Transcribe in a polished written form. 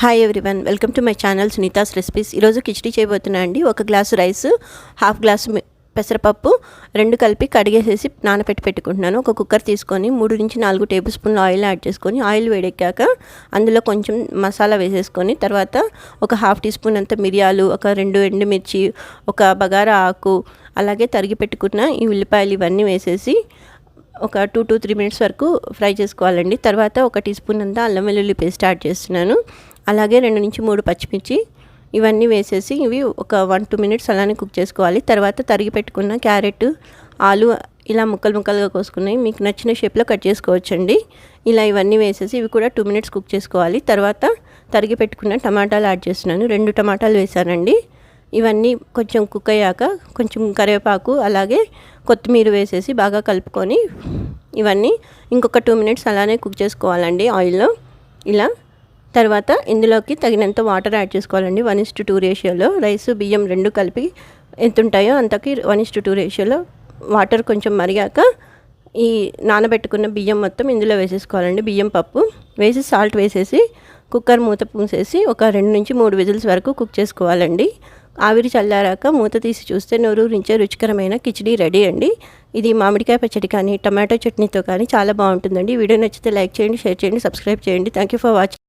Hi everyone, welcome to my channel Sunita's recipes. ఈరోజు కిచిడి చేయబోతున్నా అండి. 1 glass rice, half glass పెసరపప్పు రెండు కలిపి కడిగేసేసి నానబెట్టి పెట్టుకుంటున్నాను. ఒక కుక్కర్ తీసుకొని 3 నుంచి 4 టేబుల్ స్పూన్ల ఆయిల్ యాడ్ చేసుకొని, ఆయిల్ వేడెక్కాక అందులో కొంచెం మసాలా వేసేసుకొని, తర్వాత ఒక హాఫ్ టీ స్పూన్ అంత మిరియాలు, ఒక 2 ఎండుమిర్చి, ఒక బగారా ఆకు, అలాగే తరిగి పెట్టుకున్న ఈ ఉల్లిపాయలు ఇవన్నీ వేసేసి ఒక 2 to 3 మినిట్స్ వరకు ఫ్రై చేసుకోవాలండి. తర్వాత 1 టీ స్పూన్ అంతా అల్లం వెల్లుల్లి పేస్ట్ యాడ్ చేస్తున్నాను. అలాగే 2 నుంచి 3 పచ్చిమిర్చి ఇవన్నీ వేసేసి ఇవి ఒక 1-2 మినిట్స్ అలానే కుక్ చేసుకోవాలి. తర్వాత తరిగి పెట్టుకున్న క్యారెట్, ఆలు ఇలా ముక్కలుగా కోసుకున్నాయి మీకు నచ్చిన షేప్లో కట్ చేసుకోవచ్చండి. ఇలా ఇవన్నీ వేసేసి ఇవి కూడా 2 మినిట్స్ కుక్ చేసుకోవాలి. తర్వాత తరిగి పెట్టుకున్న టమాటాలు యాడ్ చేస్తున్నాను. 2 టమాటాలు వేసానండి. ఇవన్నీ కొంచెం కుక్ అయ్యాక కొంచెం కరివేపాకు అలాగే కొత్తిమీర వేసేసి బాగా కలుపుకొని ఇవన్నీ ఇంకొక 2 మినిట్స్ అలానే కుక్ చేసుకోవాలండి ఆయిల్లో. ఇలా తర్వాత ఇందులోకి తగినంత వాటర్ యాడ్ చేసుకోవాలండి. 1:2 రేషియోలో రైస్ బియ్యం రెండు కలిపి ఎంత ఉంటాయో అంతకి 1:2 రేషియోలో వాటర్ కొంచెం మరిగాక ఈ నానబెట్టుకున్న బియ్యం మొత్తం ఇందులో వేసేసుకోవాలండి. బియ్యం పప్పు వేసి సాల్ట్ వేసేసి కుక్కర్ మూత పూసేసి ఒక 2 నుంచి 3 విజిల్స్ వరకు కుక్ చేసుకోవాలండి. ఆవిరి చల్లారాక మూత తీసి చూస్తే నోరూరించే రుచికరమైన కిచిడి రెడీ అండి. ఇది మామిడికాయ పచ్చడి కానీ టమాటో చట్నీతో కానీ చాలా బాగుంటుందండి. వీడియో నచ్చితే లైక్ చేయండి, షేర్ చేయండి, సబ్స్క్రైబ్ చేయండి. Thank you for watching.